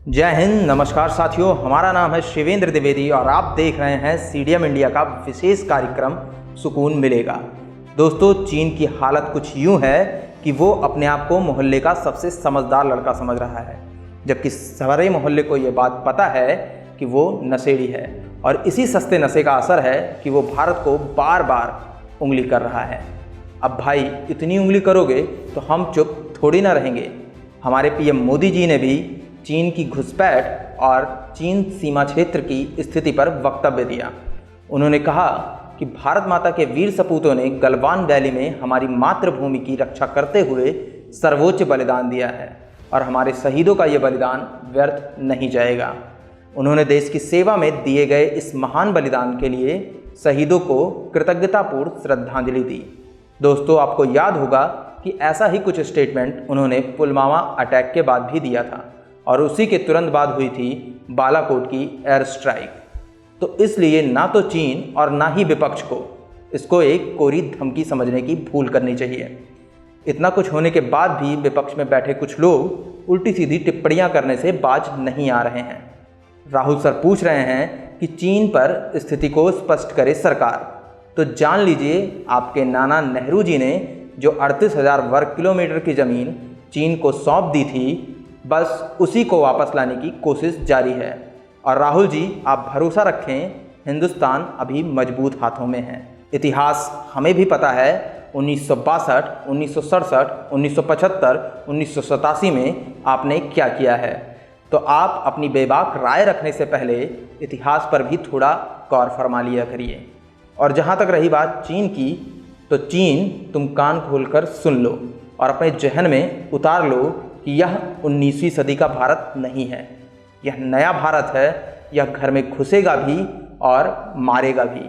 जय हिंद, नमस्कार साथियों। हमारा नाम है शिवेंद्र द्विवेदी और आप देख रहे हैं सीडीएम इंडिया का विशेष कार्यक्रम सुकून मिलेगा। दोस्तों, चीन की हालत कुछ यूँ है कि वो अपने आप को मोहल्ले का सबसे समझदार लड़का समझ रहा है, जबकि सारे मोहल्ले को ये बात पता है कि वो नशेड़ी है और इसी सस्ते नशे का असर है कि वो भारत को बार बार उंगली कर रहा है। अब भाई, इतनी उंगली करोगे तो हम चुप थोड़ी ना रहेंगे। हमारे पीएम मोदी जी ने भी चीन की घुसपैठ और चीन सीमा क्षेत्र की स्थिति पर वक्तव्य दिया। उन्होंने कहा कि भारत माता के वीर सपूतों ने गलवान वैली में हमारी मातृभूमि की रक्षा करते हुए सर्वोच्च बलिदान दिया है और हमारे शहीदों का ये बलिदान व्यर्थ नहीं जाएगा। उन्होंने देश की सेवा में दिए गए इस महान बलिदान के लिए शहीदों को कृतज्ञतापूर्ण श्रद्धांजलि दी। दोस्तों, आपको याद होगा कि ऐसा ही कुछ स्टेटमेंट उन्होंने पुलवामा अटैक के बाद भी दिया था और उसी के तुरंत बाद हुई थी बालाकोट की एयर स्ट्राइक। तो इसलिए ना तो चीन और ना ही विपक्ष को इसको एक कोरी धमकी समझने की भूल करनी चाहिए। इतना कुछ होने के बाद भी विपक्ष में बैठे कुछ लोग उल्टी सीधी टिप्पणियां करने से बाज नहीं आ रहे हैं। राहुल सर पूछ रहे हैं कि चीन पर स्थिति को स्पष्ट करे सरकार। तो जान लीजिए, आपके नाना नेहरू जी ने जो 38,000 वर्ग किलोमीटर की ज़मीन चीन को सौंप दी थी, बस उसी को वापस लाने की कोशिश जारी है। और राहुल जी, आप भरोसा रखें, हिंदुस्तान अभी मजबूत हाथों में है। इतिहास हमें भी पता है, 1962, 1967, 1975, 1987 में आपने क्या किया है। तो आप अपनी बेबाक राय रखने से पहले इतिहास पर भी थोड़ा गौर फरमा लिया करिए। और जहाँ तक रही बात चीन की, तो चीन, तुम कान खोलकर सुन लो और अपने जहन में उतार लो कि यह 19वीं सदी का भारत नहीं है। यह नया भारत है। यह घर में घुसेगा भी और मारेगा भी।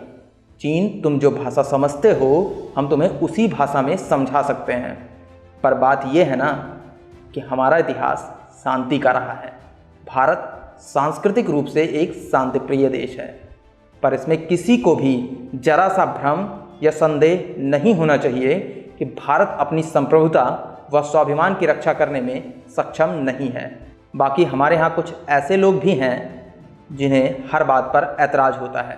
चीन, तुम जो भाषा समझते हो, हम तुम्हें उसी भाषा में समझा सकते हैं। पर बात यह है ना कि हमारा इतिहास शांति का रहा है। भारत सांस्कृतिक रूप से एक शांतिप्रिय देश है, पर इसमें किसी को भी जरा सा भ्रम या संदेह नहीं होना चाहिए कि भारत अपनी संप्रभुता व स्वाभिमान की रक्षा करने में सक्षम नहीं है। बाकी हमारे यहाँ कुछ ऐसे लोग भी हैं जिन्हें हर बात पर ऐतराज़ होता है।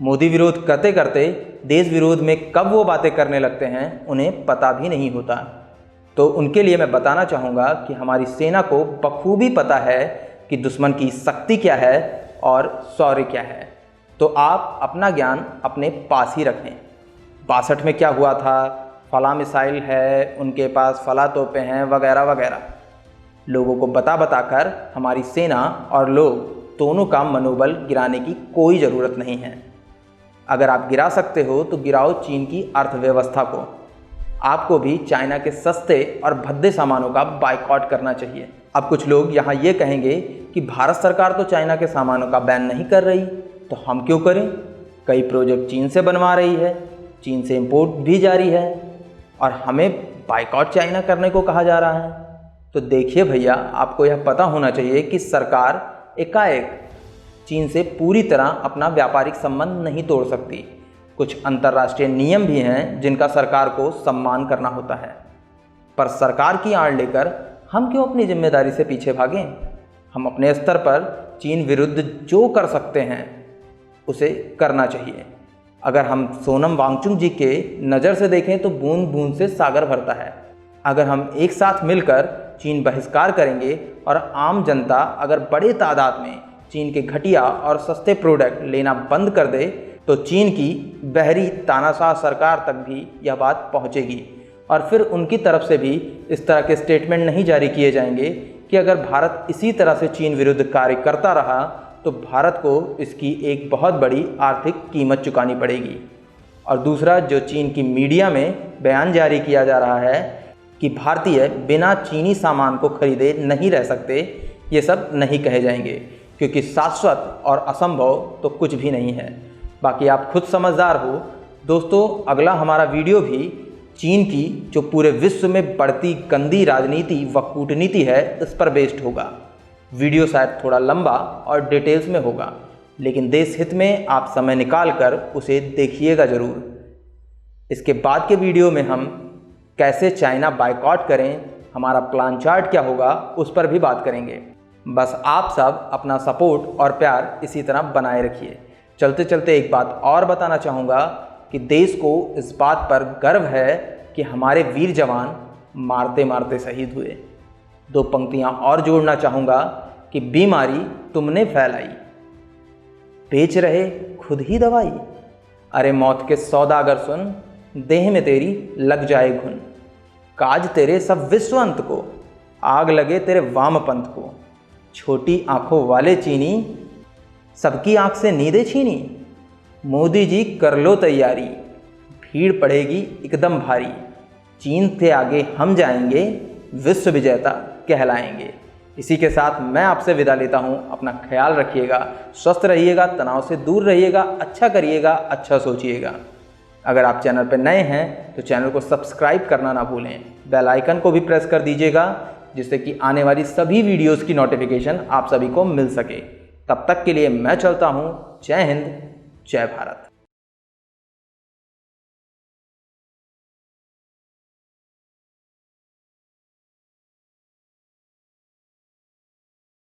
मोदी विरोध करते करते देश विरोध में कब वो बातें करने लगते हैं, उन्हें पता भी नहीं होता। तो उनके लिए मैं बताना चाहूँगा कि हमारी सेना को बखूबी पता है कि दुश्मन की शक्ति क्या है और शौर्य क्या है। तो आप अपना ज्ञान अपने पास ही रखें। 62 में क्या हुआ था, फला मिसाइल है, उनके पास फला तोपें हैं, वगैरह वगैरह। लोगों को बता कर हमारी सेना और लोग दोनों का मनोबल गिराने की कोई ज़रूरत नहीं है। अगर आप गिरा सकते हो तो गिराओ चीन की अर्थव्यवस्था को। आपको भी चाइना के सस्ते और भद्दे सामानों का बायकॉट करना चाहिए। अब कुछ लोग यहाँ ये कहेंगे कि भारत सरकार तो चाइना के सामानों का बैन नहीं कर रही, तो हम क्यों करें? कई प्रोजेक्ट चीन से बनवा रही है, चीन से इंपोर्ट भी जारी है और हमें बायकॉट चाइना करने को कहा जा रहा है। तो देखिए भैया, आपको यह पता होना चाहिए कि सरकार एकाएक चीन से पूरी तरह अपना व्यापारिक संबंध नहीं तोड़ सकती। कुछ अंतर्राष्ट्रीय नियम भी हैं जिनका सरकार को सम्मान करना होता है। पर सरकार की आड़ लेकर हम क्यों अपनी जिम्मेदारी से पीछे भागें? हम अपने स्तर पर चीन विरुद्ध जो कर सकते हैं उसे करना चाहिए। अगर हम सोनम वांगचुक जी के नज़र से देखें तो बूंद बूंद से सागर भरता है। अगर हम एक साथ मिलकर चीन बहिष्कार करेंगे और आम जनता अगर बड़े तादाद में चीन के घटिया और सस्ते प्रोडक्ट लेना बंद कर दे, तो चीन की बहरी तानाशाह सरकार तक भी यह बात पहुंचेगी और फिर उनकी तरफ से भी इस तरह के स्टेटमेंट नहीं जारी किए जाएंगे कि अगर भारत इसी तरह से चीन विरुद्ध कार्य करता रहा तो भारत को इसकी एक बहुत बड़ी आर्थिक कीमत चुकानी पड़ेगी। और दूसरा, जो चीन की मीडिया में बयान जारी किया जा रहा है कि भारतीय बिना चीनी सामान को खरीदे नहीं रह सकते, ये सब नहीं कहे जाएंगे, क्योंकि शाश्वत और असंभव तो कुछ भी नहीं है। बाकी आप खुद समझदार हो। दोस्तों, अगला हमारा वीडियो भी चीन की जो पूरे विश्व में बढ़ती गंदी राजनीति व कूटनीति है, इस पर बेस्ड होगा। वीडियो शायद थोड़ा लंबा और डिटेल्स में होगा, लेकिन देश हित में आप समय निकाल कर उसे देखिएगा ज़रूर। इसके बाद के वीडियो में हम कैसे चाइना बायकॉट करें, हमारा प्लान चार्ट क्या होगा, उस पर भी बात करेंगे। बस आप सब अपना सपोर्ट और प्यार इसी तरह बनाए रखिए। चलते चलते एक बात और बताना चाहूँगा कि देश को इस बात पर गर्व है कि हमारे वीर जवान मारते मारते शहीद हुए। दो पंक्तियाँ और जोड़ना चाहूँगा कि बीमारी तुमने फैलाई, बेच रहे खुद ही दवाई। अरे मौत के सौदागर सुन, देह में तेरी लग जाए घुन। काज तेरे सब विश्वंत को, आग लगे तेरे वामपंथ को। छोटी आंखों वाले चीनी, सबकी आंख से नींदें छीनी। मोदी जी कर लो तैयारी, भीड़ पड़ेगी एकदम भारी। चीन से आगे हम जाएंगे, विश्व विजेता कहलाएंगे। इसी के साथ मैं आपसे विदा लेता हूं। अपना ख्याल रखिएगा, स्वस्थ रहिएगा, तनाव से दूर रहिएगा, अच्छा करिएगा, अच्छा सोचिएगा। अगर आप चैनल पर नए हैं तो चैनल को सब्सक्राइब करना ना भूलें। बेल आइकन को भी प्रेस कर दीजिएगा, जिससे कि आने वाली सभी वीडियोस की नोटिफिकेशन आप सभी को मिल सके। तब तक के लिए मैं चलता हूँ। जय हिंद, जय भारत।